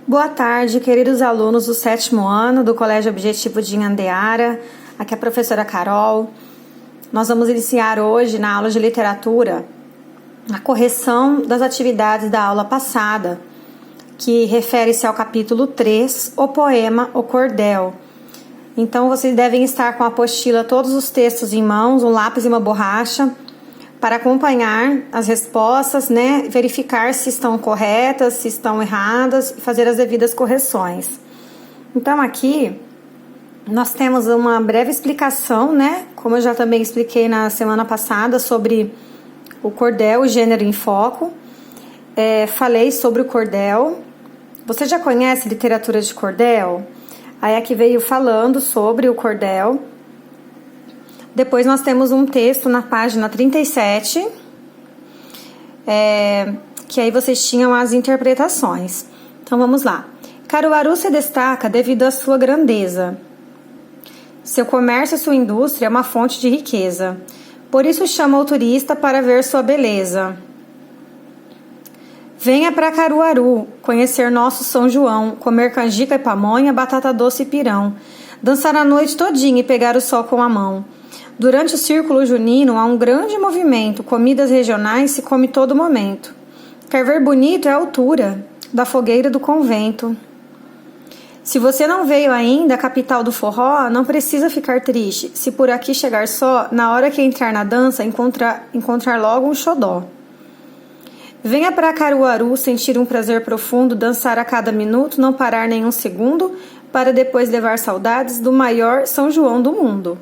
Boa tarde, queridos alunos do 7º ano do Colégio Objetivo de Inhandeara. Aqui é a professora Carol. Nós vamos iniciar hoje, na aula de literatura, a correção das atividades da aula passada, que refere-se ao capítulo 3, o poema O Cordel. Então, vocês devem estar com a apostila, todos os textos em mãos, um lápis e uma borracha, para acompanhar as respostas, verificar se estão corretas, se estão erradas e fazer as devidas correções. Então, aqui, nós temos uma breve explicação, como eu já também expliquei na semana passada, sobre o cordel, o gênero em foco. Falei sobre o cordel. Você já conhece literatura de cordel? Aí aqui veio falando sobre o cordel. Depois nós temos um texto na página 37, que aí vocês tinham as interpretações. Então vamos lá. Caruaru se destaca devido à sua grandeza. Seu comércio e sua indústria é uma fonte de riqueza. Por isso chama o turista para ver sua beleza. Venha para Caruaru, conhecer nosso São João, comer canjica e pamonha, batata doce e pirão, dançar a noite todinha e pegar o sol com a mão. Durante o círculo junino há um grande movimento, comidas regionais se come todo momento. Quer ver bonito é a altura da fogueira do convento. Se você não veio ainda à capital do forró, não precisa ficar triste. Se por aqui chegar só, na hora que entrar na dança, encontrar logo um xodó. Venha para Caruaru sentir um prazer profundo, dançar a cada minuto, não parar nenhum segundo, para depois levar saudades do maior São João do mundo.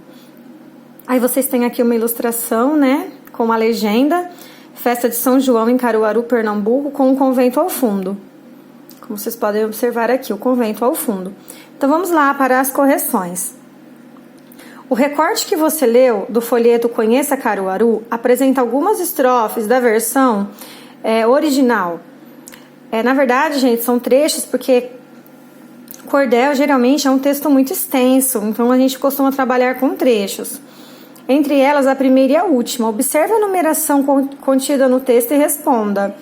Aí vocês têm aqui uma ilustração, com uma legenda, festa de São João em Caruaru, Pernambuco, com um convento ao fundo. Como vocês podem observar aqui, o convento ao fundo. Então vamos lá para as correções. O recorte que você leu do folheto Conheça Caruaru apresenta algumas estrofes da versão original. Na verdade, gente, são trechos porque cordel geralmente é um texto muito extenso, então a gente costuma trabalhar com trechos. Entre elas, a primeira e a última. Observe a numeração contida no texto e responda.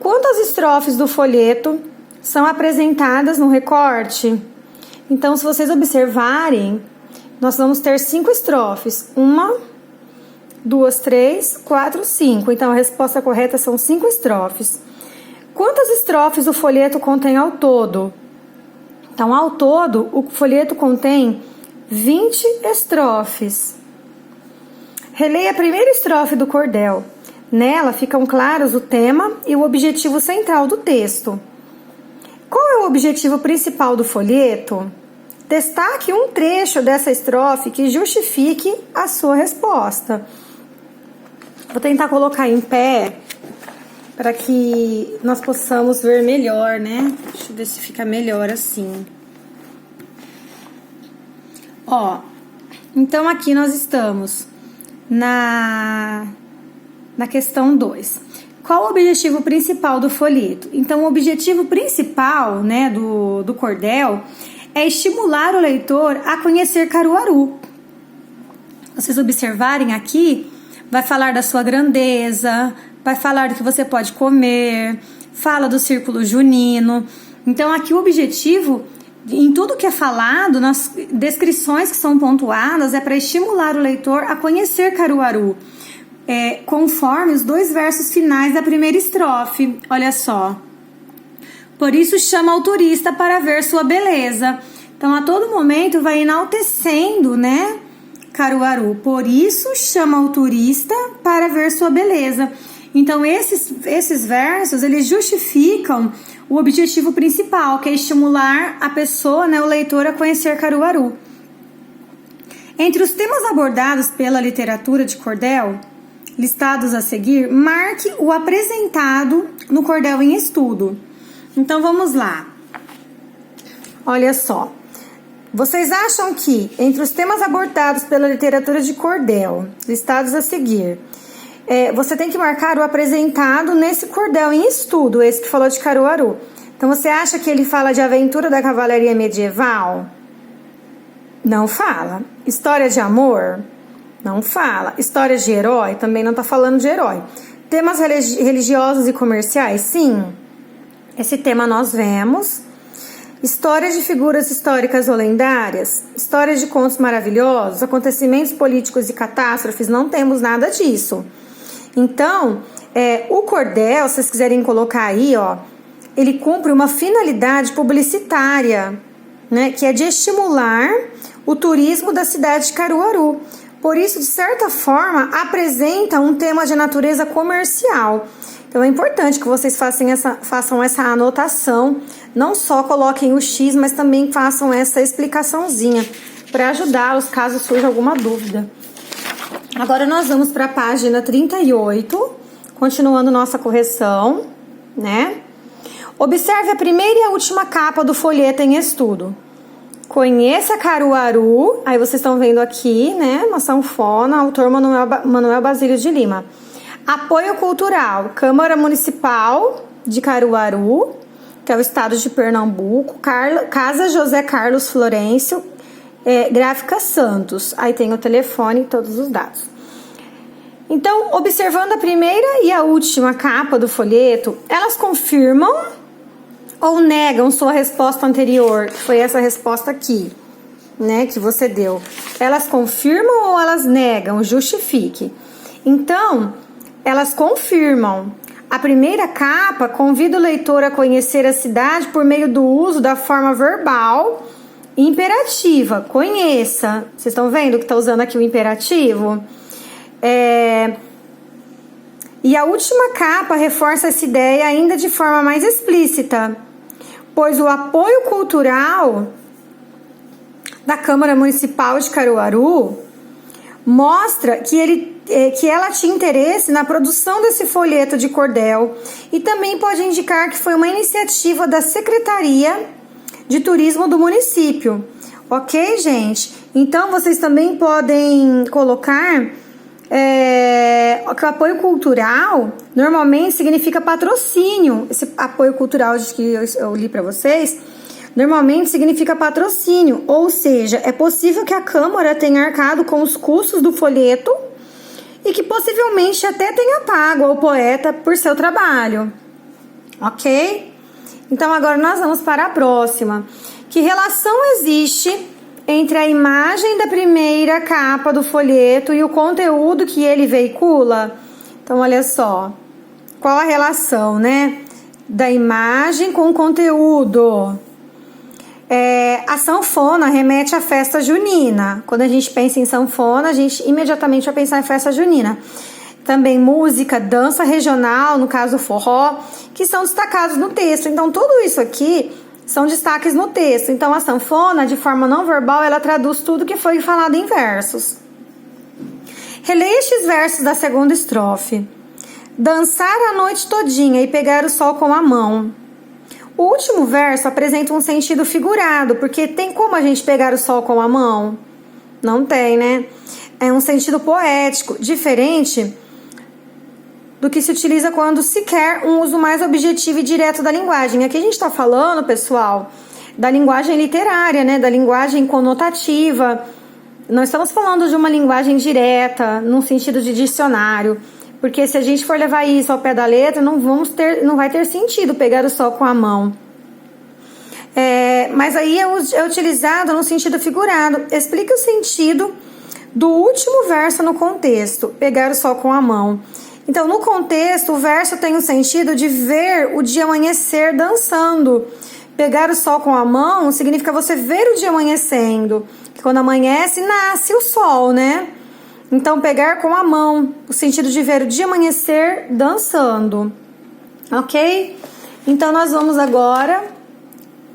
Quantas estrofes do folheto são apresentadas no recorte? Então, se vocês observarem, nós vamos ter 5 estrofes. 1, 2, 3, 4, 5. Então, a resposta correta são 5 estrofes. Quantas estrofes o folheto contém ao todo? Então, ao todo, o folheto contém 20 estrofes. Releia a primeira estrofe do cordel. Nela ficam claros o tema e o objetivo central do texto. Qual é o objetivo principal do folheto? Destaque um trecho dessa estrofe que justifique a sua resposta. Vou tentar colocar em pé para que nós possamos ver melhor, Deixa eu ver se fica melhor assim. Então aqui nós estamos na questão 2. Qual o objetivo principal do folheto? Então, o objetivo principal, do cordel é estimular o leitor a conhecer Caruaru. Vocês observarem aqui, vai falar da sua grandeza, vai falar do que você pode comer, fala do círculo junino. Então, aqui o objetivo, em tudo que é falado, nas descrições que são pontuadas, é para estimular o leitor a conhecer Caruaru, conforme os 2 versos finais da primeira estrofe. Olha só. Por isso chama o turista para ver sua beleza. Então, a todo momento vai enaltecendo, Caruaru. Por isso chama o turista para ver sua beleza. Então, esses versos, eles justificam o objetivo principal, que é estimular a pessoa, o leitor, a conhecer Caruaru. Entre os temas abordados pela literatura de cordel, listados a seguir, marque o apresentado no cordel em estudo. Então, vamos lá. Olha só. Vocês acham que, entre os temas abordados pela literatura de cordel, listados a seguir, você tem que marcar o apresentado nesse cordel em estudo, esse que falou de Caruaru. Então, você acha que ele fala de aventura da cavalaria medieval? Não fala. História de amor? Não fala. História de herói? Também não está falando de herói. Temas religiosos e comerciais? Sim. Esse tema nós vemos. Histórias de figuras históricas ou lendárias, histórias de contos maravilhosos, acontecimentos políticos e catástrofes, não temos nada disso. Então, o cordel, se vocês quiserem colocar aí, ó, ele cumpre uma finalidade publicitária, né, que é de estimular o turismo da cidade de Caruaru. Por isso, de certa forma, apresenta um tema de natureza comercial. Então, é importante que vocês façam essa anotação. Não só coloquem o X, mas também façam essa explicaçãozinha para ajudá-los caso surja alguma dúvida. Agora, nós vamos para a página 38, continuando nossa correção, né? Observe a primeira e a última capa do folheto em estudo. Conheça Caruaru, aí vocês estão vendo aqui, né? Uma sanfona, autor Manuel Basílio de Lima. Apoio cultural, Câmara Municipal de Caruaru, que é o estado de Pernambuco, Casa José Carlos Florencio, Gráfica Santos. Aí tem o telefone e todos os dados. Então, observando a primeira e a última capa do folheto, elas confirmam ou negam sua resposta anterior, que foi essa resposta aqui, né, que você deu. Elas confirmam ou elas negam? Justifique. Então, elas confirmam. A primeira capa convida o leitor a conhecer a cidade por meio do uso da forma verbal e imperativa. Conheça. Vocês estão vendo que está usando aqui o imperativo? E a última capa reforça essa ideia ainda de forma mais explícita, pois o apoio cultural da Câmara Municipal de Caruaru mostra que ela tinha interesse na produção desse folheto de cordel e também pode indicar que foi uma iniciativa da Secretaria de Turismo do município. Ok, gente? Então, vocês também podem colocar que o apoio cultural normalmente significa patrocínio. Esse apoio cultural que eu li para vocês normalmente significa patrocínio, ou seja, é possível que a Câmara tenha arcado com os custos do folheto e que possivelmente até tenha pago ao poeta por seu trabalho. Ok? Então agora nós vamos para a próxima. Que relação existe entre a imagem da primeira capa do folheto e o conteúdo que ele veicula? Então, olha só. Qual a relação, né? Da imagem com o conteúdo. A sanfona remete à festa junina. Quando a gente pensa em sanfona, a gente imediatamente vai pensar em festa junina. Também música, dança regional, no caso forró, que são destacados no texto. Então, tudo isso aqui são destaques no texto. Então, a sanfona, de forma não verbal, ela traduz tudo que foi falado em versos. Releia estes versos da segunda estrofe. Dançar a noite todinha e pegar o sol com a mão. O último verso apresenta um sentido figurado, porque tem como a gente pegar o sol com a mão? Não tem, né? É um sentido poético, diferente do que se utiliza quando se quer um uso mais objetivo e direto da linguagem. Aqui a gente está falando, pessoal, da linguagem literária, né? Da linguagem conotativa. Não estamos falando de uma linguagem direta, no sentido de dicionário. Porque se a gente for levar isso ao pé da letra, não vai ter sentido pegar o sol com a mão. Mas aí é utilizado no sentido figurado. Explica o sentido do último verso no contexto, pegar o sol com a mão. Então, no contexto, o verso tem o sentido de ver o dia amanhecer dançando. Pegar o sol com a mão significa você ver o dia amanhecendo. Que quando amanhece, nasce o sol, né? Então, pegar com a mão, o sentido de ver o dia amanhecer dançando. Ok? Então, nós vamos agora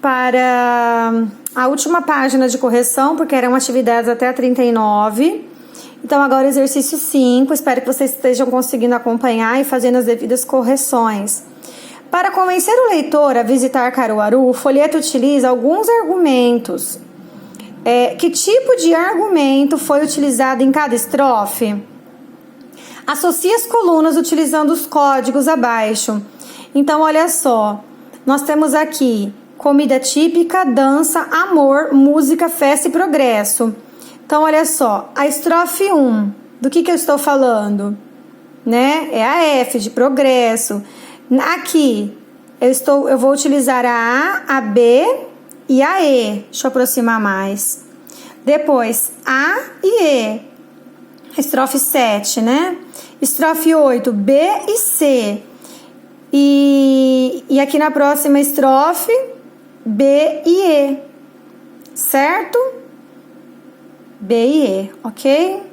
para a última página de correção, porque eram atividades até a 39. Então, agora exercício 5. Espero que vocês estejam conseguindo acompanhar e fazendo as devidas correções. Para convencer o leitor a visitar Caruaru, o folheto utiliza alguns argumentos. Que tipo de argumento foi utilizado em cada estrofe? Associe as colunas utilizando os códigos abaixo. Então, olha só. Nós temos aqui comida típica, dança, amor, música, festa e progresso. Então, olha só. A estrofe 1, do que eu estou falando? Né? É a F, de progresso. Aqui, eu vou utilizar a A, a B e a E. Deixa eu aproximar mais. Depois, A e E. Estrofe 7, né? Estrofe 8, B e C. E aqui na próxima estrofe, B e E. Certo? B e E, ok?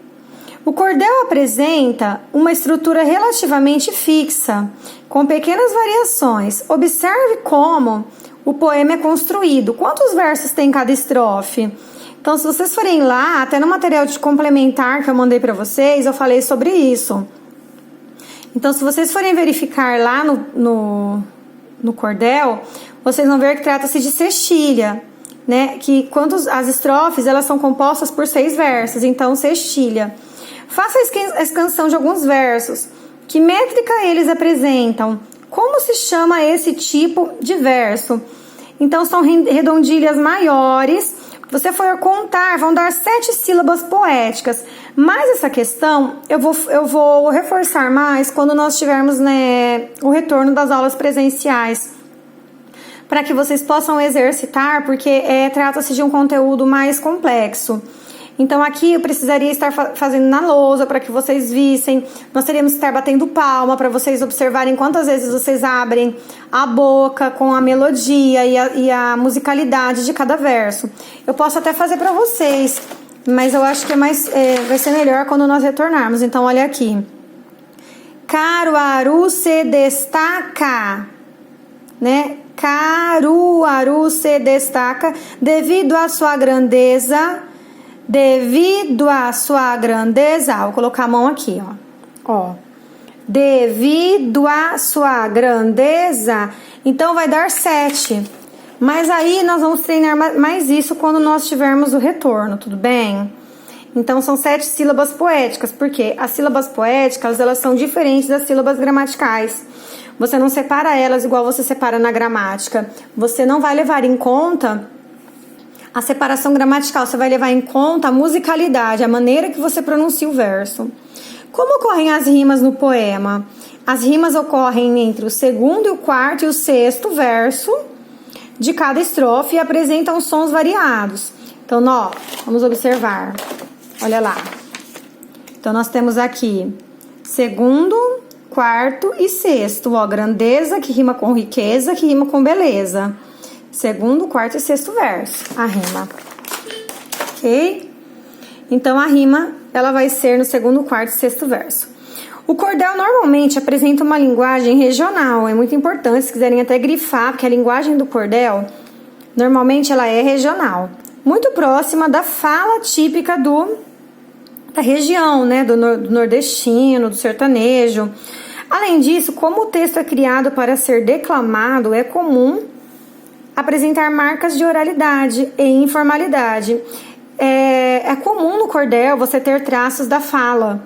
O cordel apresenta uma estrutura relativamente fixa, com pequenas variações. Observe como o poema é construído. Quantos versos tem cada estrofe? Então, se vocês forem lá, até no material de complementar que eu mandei para vocês, eu falei sobre isso. Então, se vocês forem verificar lá no cordel, vocês vão ver que trata-se de sextilha, né? Que quando as estrofes, elas são compostas por 6 versos, então sextilha. Faça a escansão de alguns versos. Que métrica eles apresentam? Como se chama esse tipo de verso? Então, são redondilhas maiores. Se você for contar, vão dar 7 sílabas poéticas. Mas essa questão eu vou reforçar mais quando nós tivermos, né, o retorno das aulas presenciais, para que vocês possam exercitar, porque trata-se de um conteúdo mais complexo. Então aqui eu precisaria estar fazendo na lousa para que vocês vissem. Nós teríamos que estar batendo palma para vocês observarem quantas vezes vocês abrem a boca com a melodia e a musicalidade de cada verso. Eu posso até fazer para vocês, mas eu acho que vai ser melhor quando nós retornarmos. Então olha aqui. Caruaru se destaca, né? Caruaru se destaca devido à sua grandeza. Devido à sua grandeza, vou colocar a mão aqui, ó. Devido à sua grandeza, então vai dar 7. Mas aí nós vamos treinar mais isso quando nós tivermos o retorno, tudo bem? Então são 7 sílabas poéticas, porque as sílabas poéticas, elas são diferentes das sílabas gramaticais. Você não separa elas igual você separa na gramática. Você não vai levar em conta a separação gramatical, você vai levar em conta a musicalidade, a maneira que você pronuncia o verso. Como ocorrem as rimas no poema? As rimas ocorrem entre o segundo, o quarto e o sexto verso de cada estrofe e apresentam sons variados. Então, vamos observar. Olha lá. Então, nós temos aqui segundo, quarto e sexto. Grandeza, que rima com riqueza, que rima com beleza. Segundo, quarto e sexto verso, a rima. Ok? Então, a rima, ela vai ser no segundo, quarto e sexto verso. O cordel normalmente apresenta uma linguagem regional. É muito importante, se quiserem até grifar, porque a linguagem do cordel, normalmente, ela é regional. Muito próxima da fala típica da região, né? Do nordestino, do sertanejo. Além disso, como o texto é criado para ser declamado, é comum apresentar marcas de oralidade e informalidade. É comum no cordel você ter traços da fala,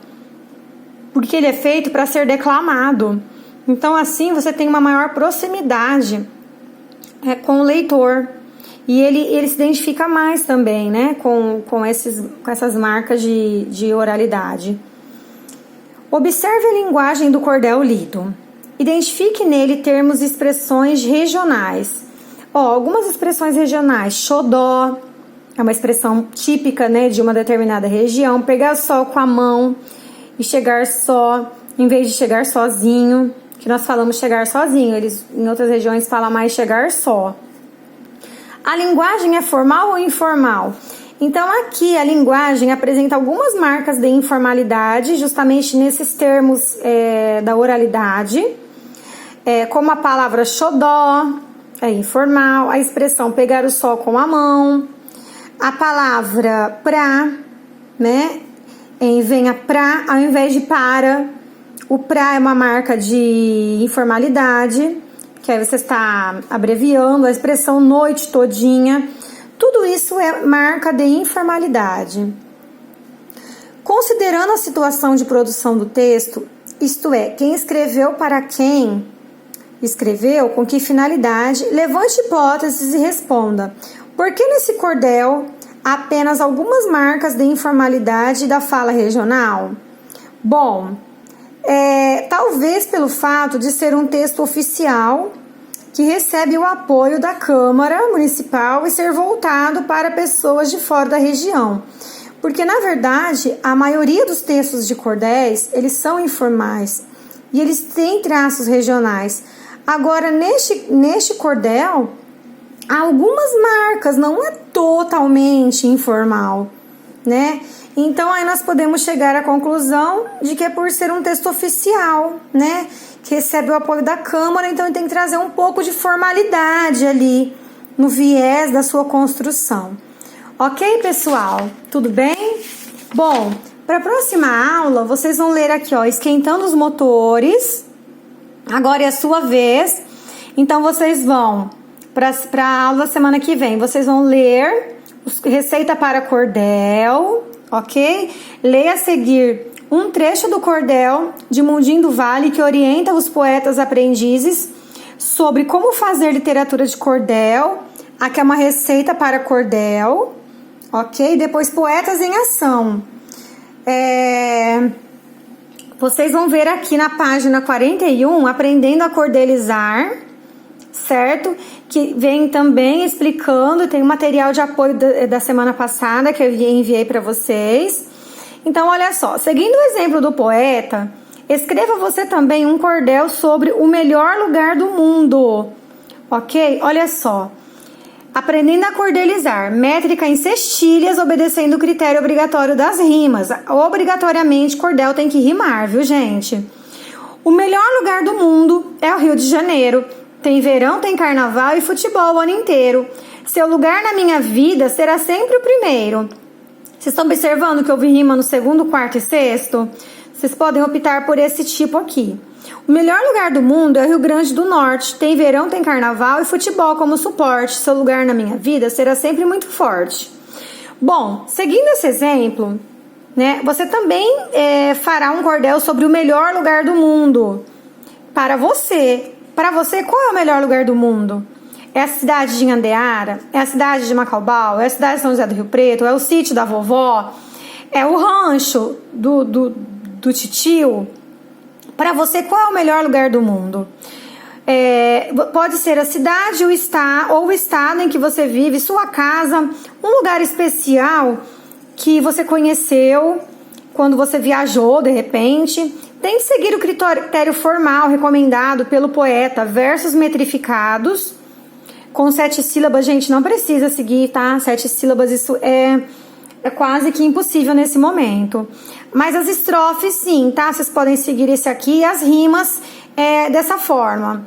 porque ele é feito para ser declamado. Então, assim, você tem uma maior proximidade com o leitor. E ele se identifica mais também, né, com essas marcas de oralidade. Observe a linguagem do cordel lido. Identifique nele termos e expressões regionais. Algumas expressões regionais. Xodó é uma expressão típica, né, de uma determinada região. Pegar só com a mão e chegar só, em vez de chegar sozinho, que nós falamos chegar sozinho. Eles, em outras regiões, falam mais chegar só. A linguagem é formal ou informal? Então, aqui a linguagem apresenta algumas marcas de informalidade, justamente nesses termos da oralidade, como a palavra xodó, é informal, a expressão pegar o sol com a mão, a palavra pra, né? Vem a pra ao invés de para. O pra é uma marca de informalidade, que aí você está abreviando a expressão noite todinha. Tudo isso é marca de informalidade. Considerando a situação de produção do texto, isto é, quem escreveu para quem escreveu, com que finalidade, levante hipóteses e responda: por que nesse cordel há apenas algumas marcas de informalidade da fala regional? Bom, talvez pelo fato de ser um texto oficial que recebe o apoio da Câmara Municipal e ser voltado para pessoas de fora da região. Porque, na verdade, a maioria dos textos de cordéis, eles são informais e eles têm traços regionais. Agora, neste cordel, há algumas marcas, não é totalmente informal, né? Então, aí nós podemos chegar à conclusão de que é por ser um texto oficial, né? Que recebe o apoio da Câmara, então ele tem que trazer um pouco de formalidade ali no viés da sua construção. Ok, pessoal? Tudo bem? Bom, para a próxima aula, vocês vão ler aqui, ó, Esquentando os Motores. Agora é a sua vez. Então, vocês vão, para a aula da semana que vem, vocês vão ler Receita para Cordel, ok? Leia a seguir um trecho do cordel de Mundinho do Vale que orienta os poetas aprendizes sobre como fazer literatura de cordel. Aqui é uma receita para cordel, ok? Depois, Poetas em Ação. Vocês vão ver aqui na página 41, Aprendendo a Cordelizar, certo? Que vem também explicando, tem um material de apoio da semana passada que eu enviei para vocês. Então, olha só, seguindo o exemplo do poeta, escreva você também um cordel sobre o melhor lugar do mundo, ok? Olha só, aprendendo a cordelizar, métrica em sextilhas, obedecendo o critério obrigatório das rimas. Obrigatoriamente, cordel tem que rimar, viu, gente? O melhor lugar do mundo é o Rio de Janeiro. Tem verão, tem carnaval e futebol o ano inteiro. Seu lugar na minha vida será sempre o primeiro. Vocês estão observando que eu vi rima no segundo, quarto e sexto? Vocês podem optar por esse tipo aqui. O melhor lugar do mundo é o Rio Grande do Norte. Tem verão, tem carnaval e futebol como suporte. Seu lugar na minha vida será sempre muito forte. Bom, seguindo esse exemplo, né, você também fará um cordel sobre o melhor lugar do mundo. Para você, qual é o melhor lugar do mundo? É a cidade de Inhandeara? É a cidade de Macaubal? É a cidade de São José do Rio Preto? É o sítio da vovó? É o rancho do titio? Para você, qual é o melhor lugar do mundo? Pode ser a cidade ou o estado em que você vive, sua casa, um lugar especial que você conheceu quando você viajou, de repente. Tem que seguir o critério formal recomendado pelo poeta, versos metrificados, com 7 sílabas. Gente, não precisa seguir, tá? 7 sílabas, isso é quase que impossível nesse momento. Mas as estrofes, sim, tá? Vocês podem seguir esse aqui e as rimas dessa forma,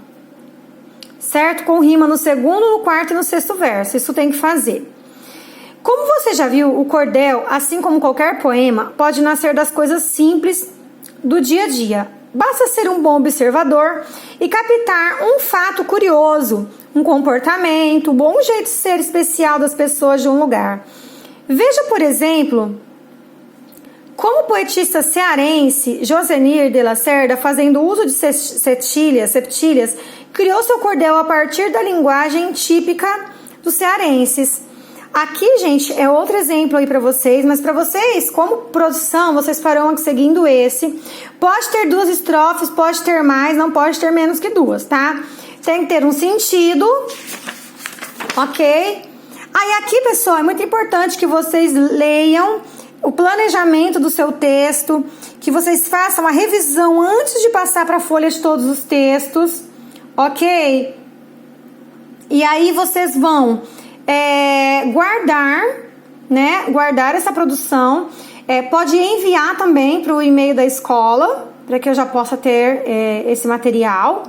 certo? Com rima no segundo, no quarto e no sexto verso. Isso tem que fazer. Como você já viu, o cordel, assim como qualquer poema, pode nascer das coisas simples do dia a dia. Basta ser um bom observador e captar um fato curioso, um comportamento, um bom jeito de ser especial das pessoas de um lugar. Veja, por exemplo, como o poetista cearense Josenir de Lacerda, fazendo uso de septilhas, criou seu cordel a partir da linguagem típica dos cearenses. Aqui, gente, é outro exemplo aí para vocês, mas para vocês, como produção, vocês farão aqui seguindo esse. Pode ter 2 estrofes, pode ter mais, não pode ter menos que 2, tá? Tem que ter um sentido, ok? Aí aqui, pessoal, é muito importante que vocês leiam o planejamento do seu texto, que vocês façam a revisão antes de passar para a folha de todos os textos, ok? E aí vocês vão guardar essa produção. Pode enviar também para o e-mail da escola, para que eu já possa ter esse material.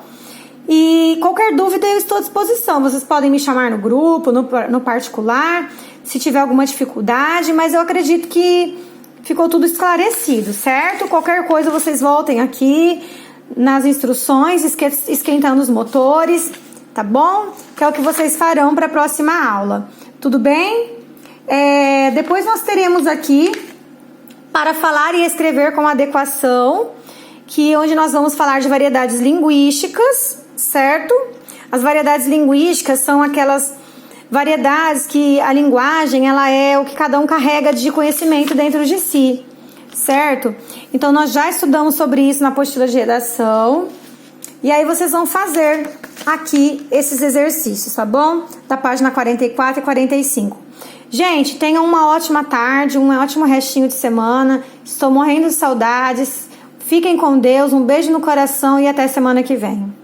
E qualquer dúvida eu estou à disposição. Vocês podem me chamar no grupo, no particular, se tiver alguma dificuldade, mas eu acredito que ficou tudo esclarecido, certo? Qualquer coisa vocês voltem aqui nas instruções, esquentando os motores, tá bom? Que é o que vocês farão para a próxima aula, tudo bem? Depois nós teremos aqui para falar e escrever com adequação, onde nós vamos falar de variedades linguísticas, certo? As variedades linguísticas são aquelas variedades que a linguagem, ela é o que cada um carrega de conhecimento dentro de si, certo? Então nós já estudamos sobre isso na apostila de redação, e aí vocês vão fazer aqui esses exercícios, tá bom? Da página 44 e 45. Gente, tenham uma ótima tarde, um ótimo restinho de semana. Estou morrendo de saudades. Fiquem com Deus, um beijo no coração e até semana que vem.